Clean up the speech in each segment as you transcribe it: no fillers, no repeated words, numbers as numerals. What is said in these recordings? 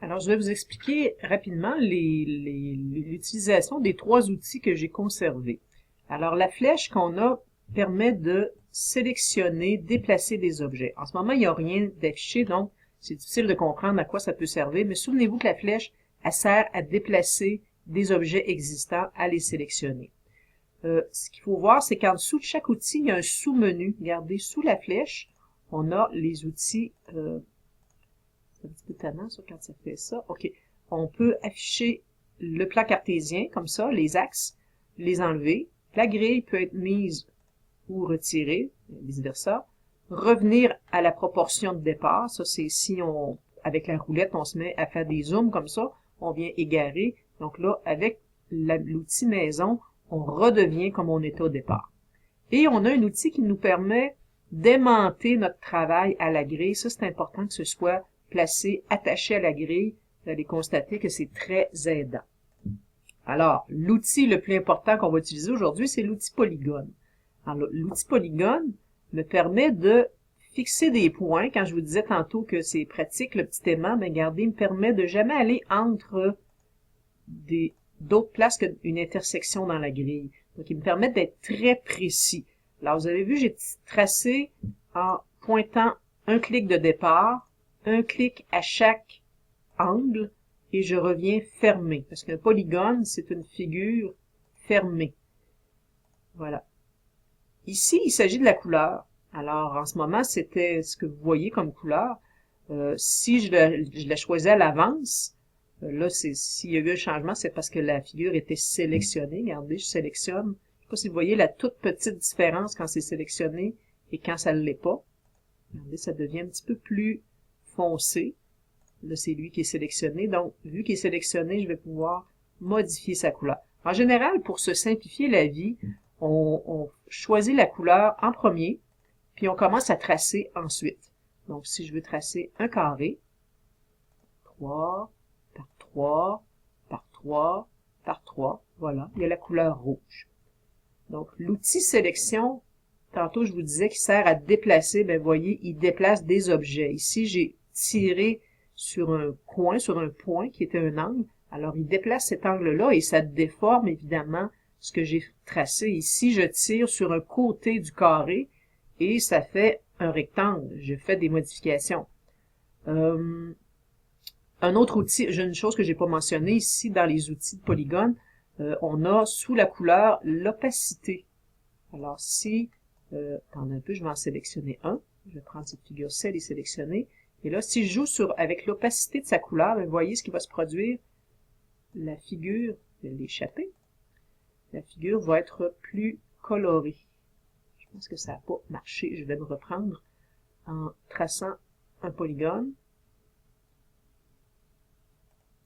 Alors, je vais vous expliquer rapidement l'utilisation des trois outils que j'ai conservés. Alors, la flèche qu'on a permet de sélectionner, déplacer des objets. En ce moment, il n'y a rien d'affiché, donc c'est difficile de comprendre à quoi ça peut servir, mais souvenez-vous que la flèche, elle sert à déplacer des objets existants, à les sélectionner. Ce qu'il faut voir, c'est qu'en dessous de chaque outil, il y a un sous-menu. Regardez, sous la flèche, on a les outils... c'est un petit peu tannant, ça, quand ça fait ça. OK. On peut afficher le plan cartésien, comme ça, les axes, les enlever. La grille peut être mise ou retirée, vice-versa. Revenir à la proportion de départ. Ça, c'est si on, avec la roulette, on se met à faire des zooms comme ça, on vient égarer. Donc là, avec l'outil maison, on redevient comme on était au départ. Et on a un outil qui nous permet d'aimanter notre travail à la grille. Ça, c'est important que ce soit placé, attaché à la grille. Vous allez constater que c'est très aidant. Alors, l'outil le plus important qu'on va utiliser aujourd'hui, c'est l'outil polygone. Alors, l'outil polygone me permet de fixer des points. Quand je vous disais tantôt que c'est pratique, le petit aimant, mais regardez, il me permet de jamais aller entre d'autres places qu'une intersection dans la grille. Donc, il me permet d'être très précis. Alors, vous avez vu, j'ai tracé en pointant un clic de départ, un clic à chaque angle, et je reviens fermé. Parce qu'un polygone, c'est une figure fermée. Voilà. Ici, il s'agit de la couleur. Alors, en ce moment, c'était ce que vous voyez comme couleur. Si je la choisis à l'avance, là, s'il y a eu un changement, c'est parce que la figure était sélectionnée. Regardez, je sélectionne. Je sais pas si vous voyez la toute petite différence quand c'est sélectionné et quand ça ne l'est pas. Regardez, ça devient un petit peu plus foncé. Là, c'est lui qui est sélectionné. Donc, vu qu'il est sélectionné, je vais pouvoir modifier sa couleur. En général, pour se simplifier la vie, on choisit la couleur en premier, puis on commence à tracer ensuite. Donc, si je veux tracer un carré, 3 par 3 par 3 par 3, voilà, il y a la couleur rouge. Donc, l'outil sélection, tantôt je vous disais qu'il sert à déplacer, ben voyez, il déplace des objets. Ici, j'ai tiré sur un coin, sur un point qui était un angle. Alors, il déplace cet angle-là et ça déforme évidemment ce que j'ai tracé. Ici, je tire sur un côté du carré et ça fait un rectangle. Je fais des modifications. Un autre outil, j'ai une chose que j'ai pas mentionnée ici dans les outils de polygone, on a sous la couleur l'opacité. Alors si, attendez un peu, je vais en sélectionner un. Je vais prendre cette figure-ci, elle est sélectionnée. Et là, si je joue avec l'opacité de sa couleur, vous voyez ce qui va se produire. La figure, je vais l'échapper. La figure va être plus colorée. Je pense que ça n'a pas marché. Je vais me reprendre en traçant un polygone.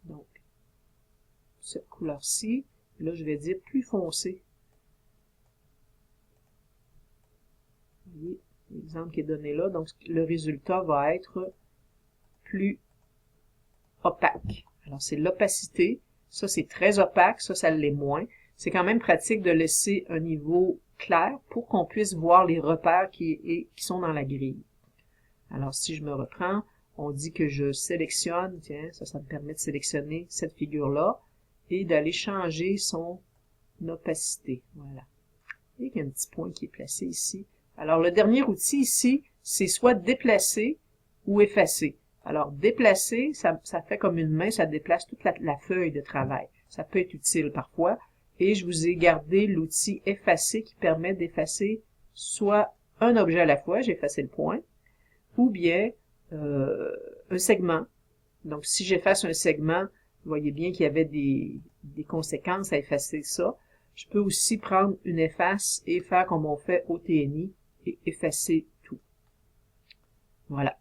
Donc, cette couleur-ci, là, je vais dire plus foncé. Vous voyez l'exemple qui est donné là. Donc, le résultat va être plus opaque. Alors, c'est l'opacité. Ça, c'est très opaque. Ça l'est moins. C'est quand même pratique de laisser un niveau clair pour qu'on puisse voir les repères qui sont dans la grille. Alors, si je me reprends, on dit que je sélectionne, tiens, ça me permet de sélectionner cette figure-là et d'aller changer son opacité. Voilà. Et il y a un petit point qui est placé ici. Alors, le dernier outil ici, c'est soit déplacer ou effacer. Alors, déplacer, ça fait comme une main, ça déplace toute la feuille de travail. Ça peut être utile parfois. Et je vous ai gardé l'outil effacer qui permet d'effacer soit un objet à la fois, j'ai effacé le point, ou bien un segment. Donc, si j'efface un segment, vous voyez bien qu'il y avait des conséquences à effacer ça. Je peux aussi prendre une efface et faire comme on fait au TNI et effacer tout. Voilà.